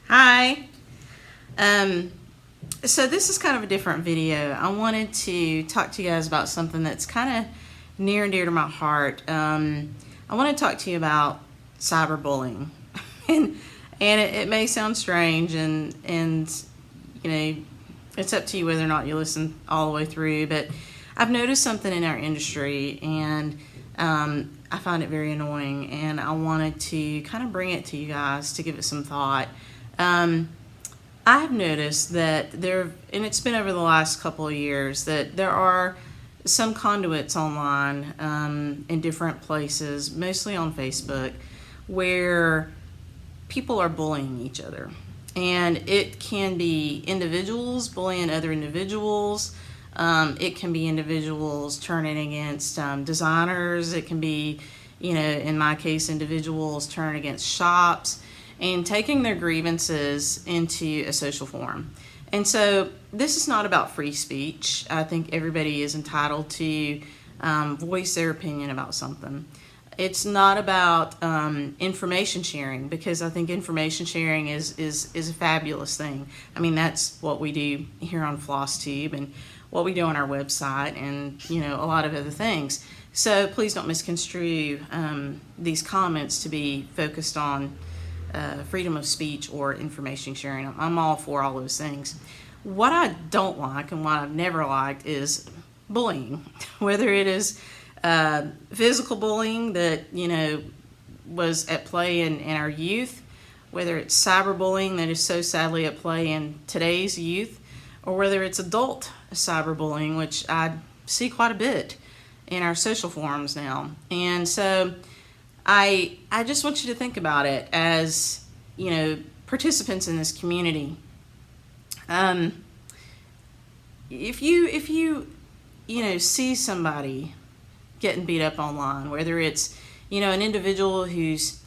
Hi. Um, so this is kind of a different video. I wanted to talk to you guys about something that's kind of near and dear to my heart. I want to talk to you about cyberbullying, and it may sound strange, and you know, it's up to you whether or not you listen all the way through. But I've noticed something in our industry, and I find it very annoying, and I wanted to kind of bring it to you guys to give it some thought. I've noticed that and it's been over the last couple of years, that there are some conduits online in different places, mostly on Facebook, where people are bullying each other. And it can be individuals bullying other individuals. It can be individuals turning against designers. It can be, in my case, individuals turning against shops and taking their grievances into a social forum. And so this is not about free speech. I think everybody is entitled to voice their opinion about something. It's not about information sharing, because I think information sharing is a fabulous thing. I mean, that's what we do here on Flosstube and what we do on our website, and a lot of other things. So please don't misconstrue these comments to be focused on freedom of speech or information sharing. I'm all for all those things. What I don't like, and what I've never liked, is bullying. Whether it is physical bullying that was at play in our youth, whether it's cyberbullying that is so sadly at play in today's youth, or whether it's adult cyberbullying, which I see quite a bit in our social forums now. And so I just want you to think about it as, participants in this community. If you see somebody getting beat up online, whether it's, an individual who's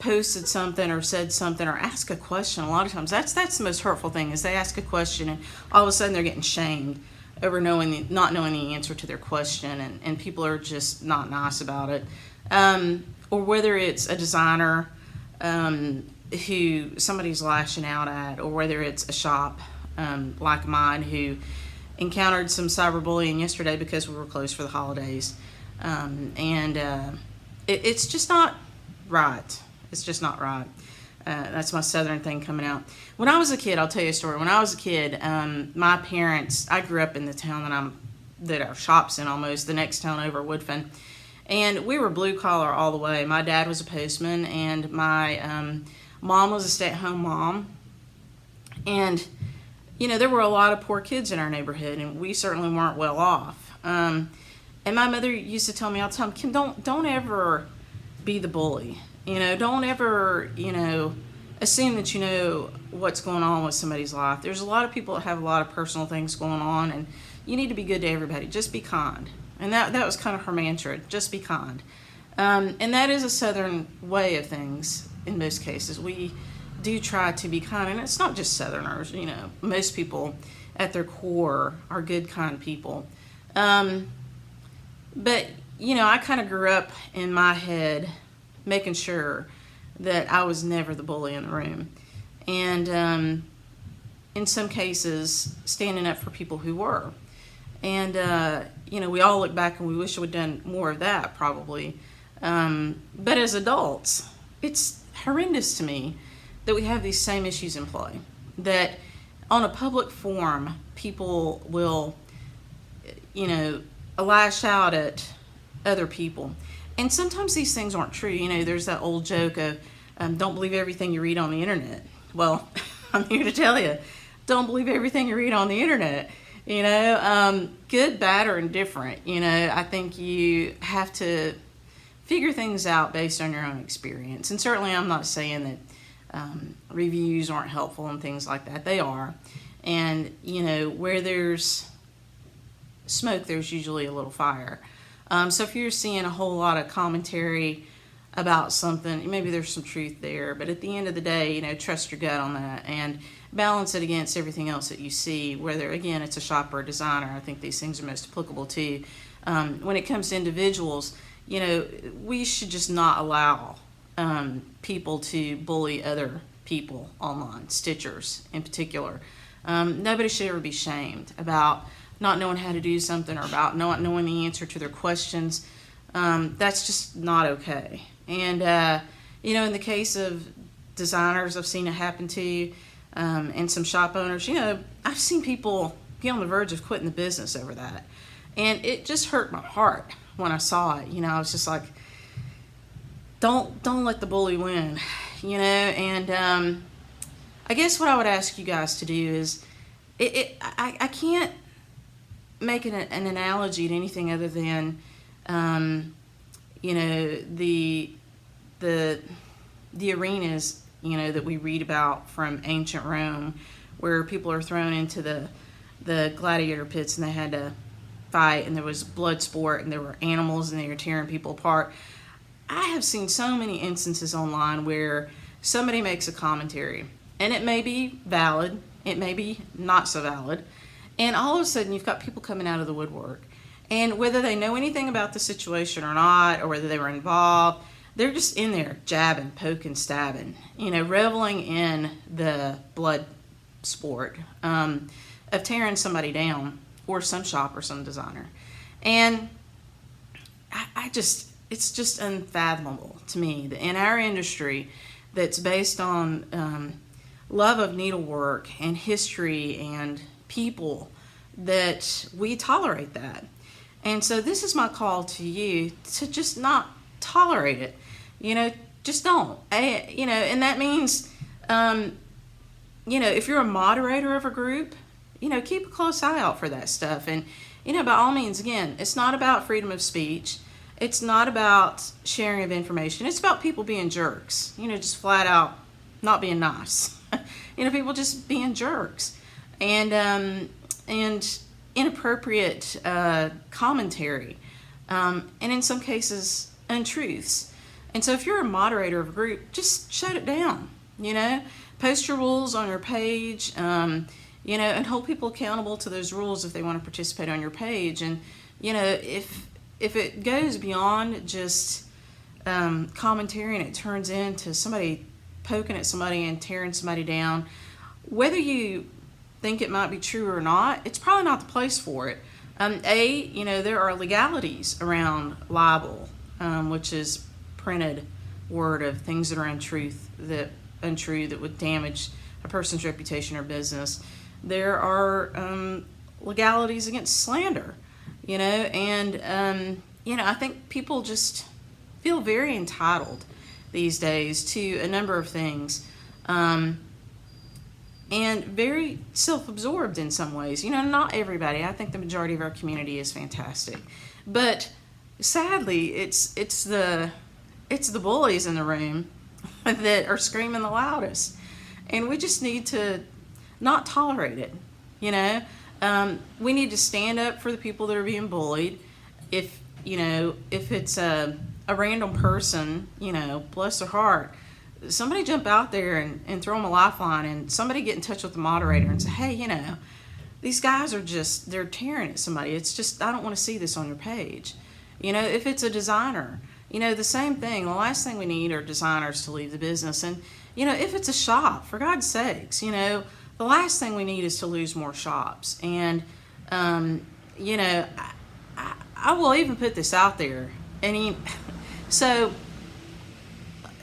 posted something or said something or asked a question, a lot of times that's the most hurtful thing, is they ask a question and all of a sudden they're getting shamed over not knowing the answer to their question, and people are just not nice about it. Or whether it's a designer who somebody's lashing out at, or whether it's a shop like mine who encountered some cyberbullying yesterday because we were closed for the holidays. It's just not right. It's just not right. That's my southern thing coming out. When I was a kid, I'll tell you a story. When I was a kid, my parents, I grew up in the town that our shop's in, almost the next town over, Woodfin. And we were blue collar all the way. My dad was a postman, and my mom was a stay-at-home mom. And, there were a lot of poor kids in our neighborhood, and we certainly weren't well off. And my mother used to tell me all the time, Kim, don't ever be the bully. Don't ever, assume that you know what's going on with somebody's life. There's a lot of people that have a lot of personal things going on, and you need to be good to everybody. Just be kind. And that was kind of her mantra, just be kind. And that is a southern way of things in most cases. We do try to be kind, and it's not just southerners, most people at their core are good, kind people. But, I kind of grew up in my head making sure that I was never the bully in the room. And in some cases, standing up for people who were. And, we all look back and we wish we'd done more of that, probably. But as adults, it's horrendous to me that we have these same issues in play. That on a public forum, people will, lash out at other people. And sometimes these things aren't true. There's that old joke of, don't believe everything you read on the internet. Well, I'm here to tell you, don't believe everything you read on the internet. Good, bad, or indifferent. I think you have to figure things out based on your own experience. And certainly I'm not saying that reviews aren't helpful and things like that. They are. And, where there's smoke, there's usually a little fire. So if you're seeing a whole lot of commentary about something, maybe there's some truth there, but at the end of the day, trust your gut on that and balance it against everything else that you see, whether, again, it's a shop or a designer. I think these things are most applicable to. When it comes to individuals, we should just not allow people to bully other people online, stitchers in particular. Nobody should ever be shamed about not knowing how to do something or about not knowing the answer to their questions. That's just not okay. And, in the case of designers, I've seen it happen to, and some shop owners, I've seen people get on the verge of quitting the business over that. And it just hurt my heart when I saw it. I was just like, don't let the bully win, and I guess what I would ask you guys to do is, I can't make an analogy to anything other than, the arenas, that we read about from ancient Rome, where people are thrown into the gladiator pits and they had to fight, and there was blood sport and there were animals and they were tearing people apart. I have seen so many instances online where somebody makes a commentary, and it may be valid, it may be not so valid, and all of a sudden you've got people coming out of the woodwork, and whether they know anything about the situation or not, or whether they were involved, they're just in there jabbing, poking, stabbing, reveling in the blood sport of tearing somebody down, or some shop or some designer. And it's just unfathomable to me that in our industry that's based on love of needlework and history and people, that we tolerate that. And so this is my call to you to just not tolerate it. Just don't. And that means, if you're a moderator of a group, keep a close eye out for that stuff. And, by all means, again, it's not about freedom of speech. It's not about sharing of information. It's about people being jerks, just flat out not being nice. People just being jerks. And inappropriate commentary. And in some cases, untruths. And so if you're a moderator of a group, just shut it down, Post your rules on your page, and hold people accountable to those rules if they want to participate on your page. And, if it goes beyond just commentary and it turns into somebody poking at somebody and tearing somebody down, whether you think it might be true or not, it's probably not the place for it. There are legalities around libel, which is printed word of things that are untrue that would damage a person's reputation or business. There are legalities against slander, and I think people just feel very entitled these days to a number of things, and very self-absorbed in some ways. Not everybody. I think the majority of our community is fantastic, but sadly, it's the bullies in the room that are screaming the loudest, and we just need to not tolerate it. We need to stand up for the people that are being bullied. If it's a random person, bless their heart, somebody jump out there and throw them a lifeline, and somebody get in touch with the moderator and say, hey, these guys they're tearing at somebody. It's just, I don't want to see this on your page. If it's a designer, the same thing. The last thing we need are designers to leave the business. And, if it's a shop, for God's sakes, the last thing we need is to lose more shops. And, I will even put this out there. So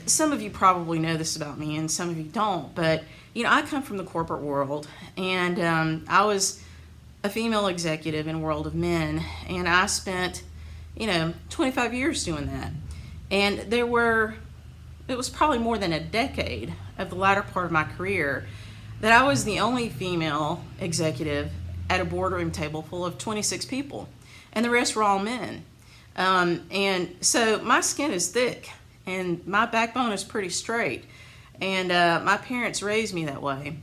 some of you probably know this about me and some of you don't, but, I come from the corporate world, and I was a female executive in a world of men, and I spent 25 years doing that. And it was probably more than a decade of the latter part of my career that I was the only female executive at a boardroom table full of 26 people, and the rest were all men. And so my skin is thick, and my backbone is pretty straight, and my parents raised me that way.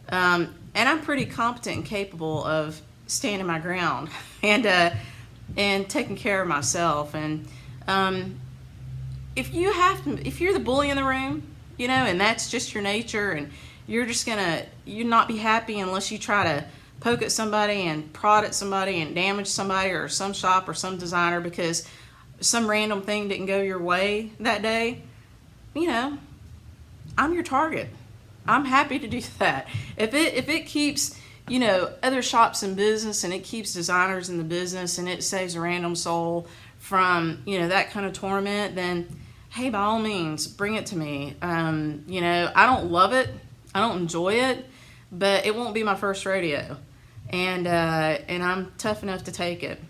And I'm pretty competent and capable of standing my ground and taking care of myself. And if you're the bully in the room, and that's just your nature, and you're not be happy unless you try to poke at somebody and prod at somebody and damage somebody or some shop or some designer because some random thing didn't go your way that day, I'm your target. I'm happy to do that. If it keeps, you know, other shops in business, and it keeps designers in the business, and it saves a random soul from, you know, that kind of torment, then hey, by all means, bring it to me. You know, I don't love it, I don't enjoy it, but it won't be my first rodeo, and I'm tough enough to take it.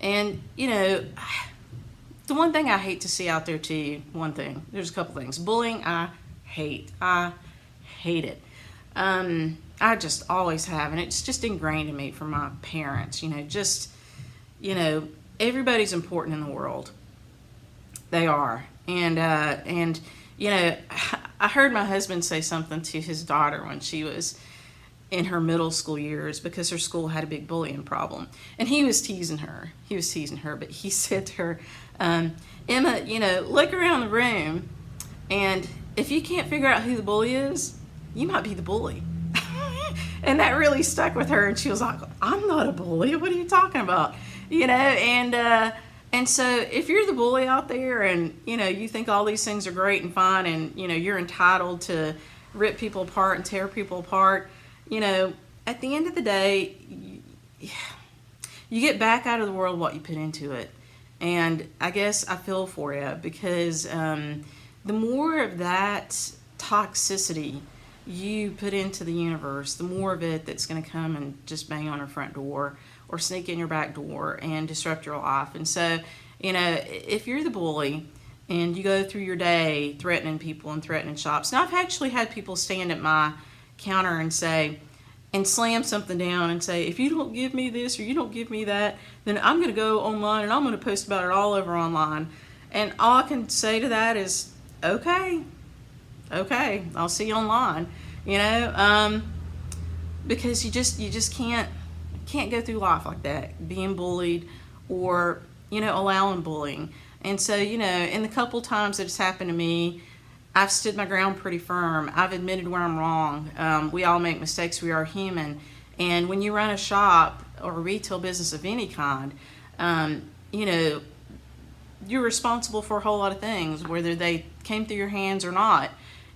And you know, the one thing I hate to see out there too, there's a couple things. Bullying, I hate it. I just always have, and it's just ingrained in me from my parents. You know, just, you know, everybody's important in the world. They are, and you know, I heard my husband say something to his daughter when she was in her middle school years, because her school had a big bullying problem, and he was teasing her. But he said to her, Emma, you know, look around the room, and if you can't figure out who the bully is, you might be the bully. And that really stuck with her, and she was like, I'm not a bully, what are you talking about? You know, and so if you're the bully out there, and you know, you think all these things are great and fine, and you know, you're entitled to rip people apart and tear people apart, you know, at the end of the day, you get back out of the world what you put into it. And I guess I feel for you, because the more of that toxicity you put into the universe, the more of it that's going to come and just bang on your front door or sneak in your back door and disrupt your life. And so, you know, if you're the bully and you go through your day threatening people and threatening shops. Now, I've actually had people stand at my counter and say, and slam something down and say, if you don't give me this or you don't give me that, then I'm going to go online and I'm going to post about it all over online. And all I can say to that is, okay, I'll see you online, you know, because you just can't go through life like that, being bullied or, you know, allowing bullying. And so, you know, in the couple times that it's happened to me, I've stood my ground pretty firm. I've admitted where I'm wrong. We all make mistakes. We are human. And when you run a shop or a retail business of any kind, you know, you're responsible for a whole lot of things, whether they came through your hands or not.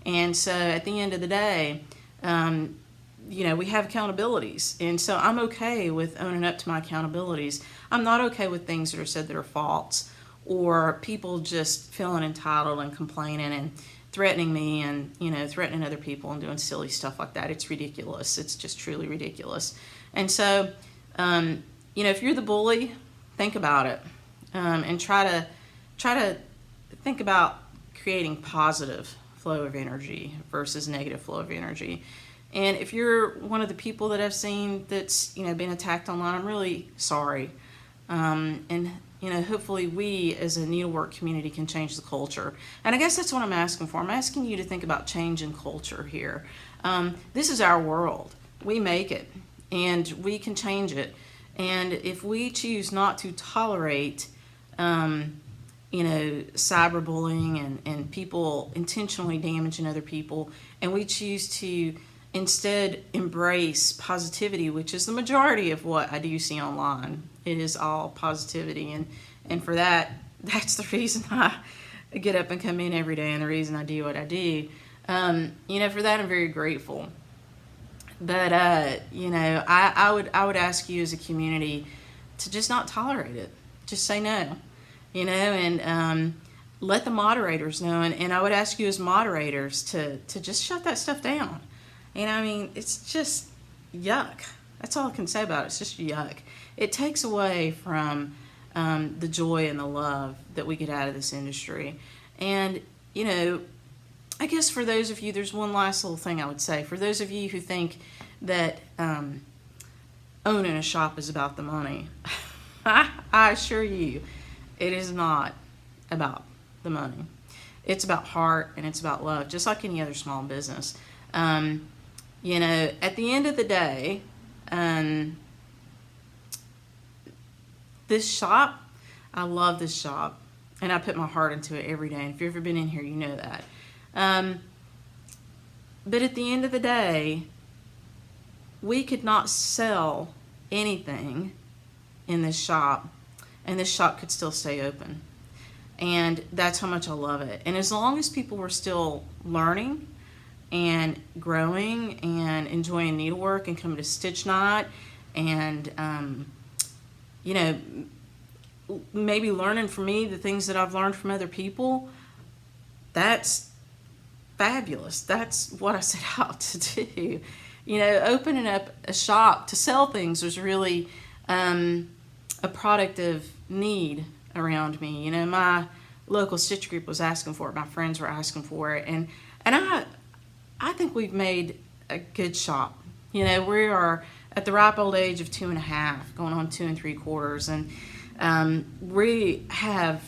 And so at the end of the day, you know, we have accountabilities. And so I'm okay with owning up to my accountabilities. I'm not okay with things that are said that are false, or people just feeling entitled and complaining and threatening me and, you know, threatening other people and doing silly stuff like that. It's ridiculous. It's just truly ridiculous. And so, you know, if you're the bully, think about it, and try to think about creating positive flow of energy versus negative flow of energy. And if you're one of the people that I've seen that's, you know, been attacked online, I'm really sorry. And you know, hopefully we as a needlework community can change the culture. And I guess that's what I'm asking for. I'm asking you to think about changing culture here. This is our world. We make it, and we can change it. And if we choose not to tolerate, you know, cyberbullying and people intentionally damaging other people, and we choose to instead embrace positivity, which is the majority of what I do see online. It is all positivity, and for that, that's the reason I get up and come in every day, and the reason I do what I do. You know, for that I'm very grateful. But you know, I would ask you as a community to just not tolerate it. Just say no, you know, and let the moderators know. And I would ask you as moderators to just shut that stuff down. And I mean, it's just yuck. That's all I can say about it. It's just yuck. It takes away from the joy and the love that we get out of this industry. And, you know, I guess for those of you, there's one last little thing I would say. For those of you who think that owning a shop is about the money, I assure you, it is not about the money. It's about heart, and it's about love, just like any other small business. You know, at the end of the day, this shop, I love this shop, and I put my heart into it every day. And if you've ever been in here, you know that. But at the end of the day, we could not sell anything in this shop, and this shop could still stay open. And that's how much I love it. And as long as people were still learning and growing and enjoying needlework and coming to stitch night and, you know, maybe learning from me the things that I've learned from other people, that's fabulous. That's what I set out to do. You know, opening up a shop to sell things was really a product of need around me. You know, my local stitch group was asking for it. My friends were asking for it. And I think we've made a good shop. You know, we are at the ripe old age of 2.5, going on 2 3/4. And we have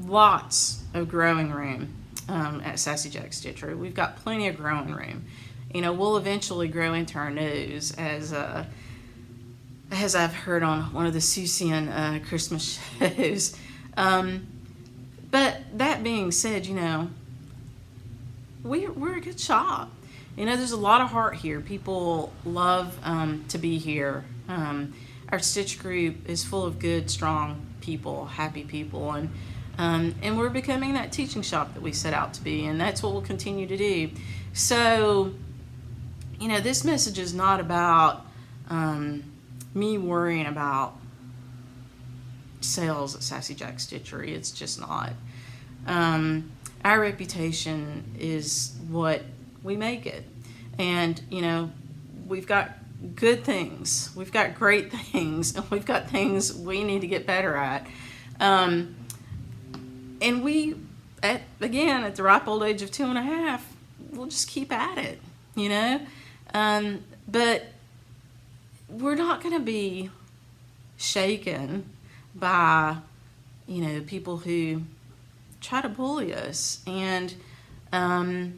lots of growing room at Sassy Jack Stitchery. We've got plenty of growing room. You know, we'll eventually grow into our nose, as I've heard on one of the Susian Christmas shows. But that being said, you know, we're a good shop. You know, there's a lot of heart here. People love to be here. Our stitch group is full of good, strong people, happy people, and we're becoming that teaching shop that we set out to be, and that's what we'll continue to do. So, you know, this message is not about me worrying about sales at Sassy Jack Stitchery. It's just not. Our reputation is what we make it. And, you know, we've got good things. We've got great things. And we've got things we need to get better at. And we, at the ripe old age of 2.5, we'll just keep at it, you know. But we're not going to be shaken by, you know, people who try to bully us. And I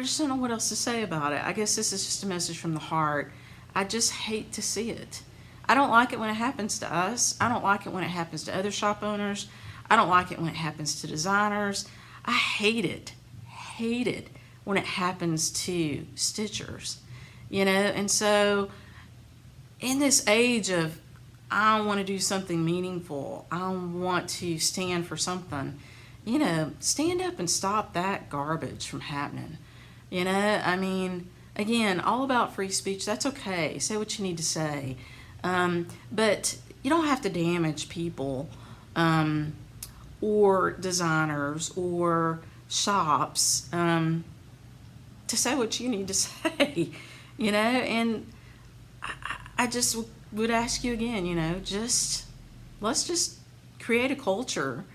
just don't know what else to say about it. I guess this is just a message from the heart. I just hate to see it. I don't like it when it happens to us. I don't like it when it happens to other shop owners. I don't like it when it happens to designers. I hate it when it happens to stitchers, you know. And so in this age of, I want to do something meaningful, I want to stand for something, you know, stand up and stop that garbage from happening. You know, I mean, again, all about free speech. That's okay. Say what you need to say. But you don't have to damage people or designers or shops to say what you need to say, you know. And I just would ask you again, you know, let's just create a culture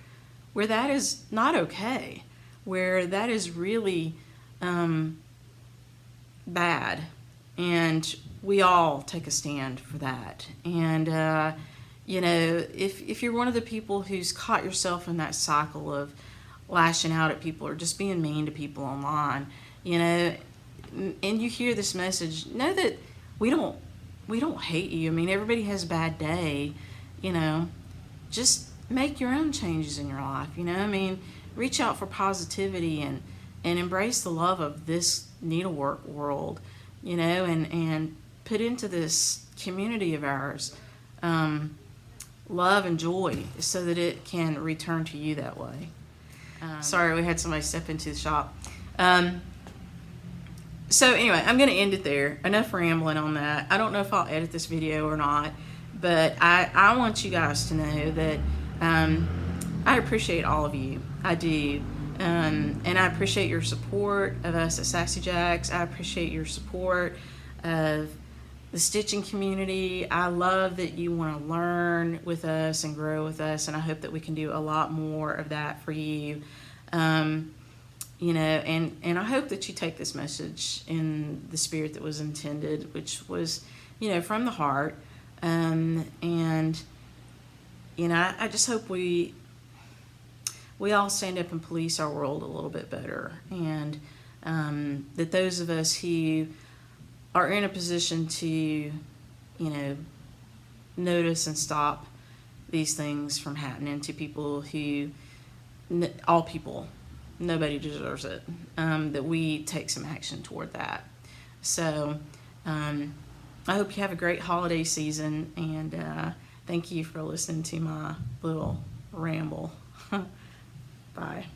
where that is not okay, where that is really bad, and we all take a stand for that. And you know, if you're one of the people who's caught yourself in that cycle of lashing out at people or just being mean to people online, you know, and you hear this message, know that we don't hate you. I mean, everybody has a bad day, you know. Just make your own changes in your life, you know. I mean, reach out for positivity and embrace the love of this needlework world, you know, and put into this community of ours love and joy so that it can return to you that way. Sorry, we had somebody step into the shop. So anyway, I'm going to end it there. Enough rambling on that. I don't know if I'll edit this video or not, but I want you guys to know that I appreciate all of you. I do. And I appreciate your support of us at Sassy Jacks. I appreciate your support of the stitching community. I love that you want to learn with us and grow with us, and I hope that we can do a lot more of that for you. You know, and I hope that you take this message in the spirit that was intended, which was, you know, from the heart. And, you know, I just hope we all stand up and police our world a little bit better. And that those of us who are in a position to, you know, notice and stop these things from happening to people who, all people, nobody deserves it, that we take some action toward that. So I hope you have a great holiday season, and thank you for listening to my little ramble. Bye.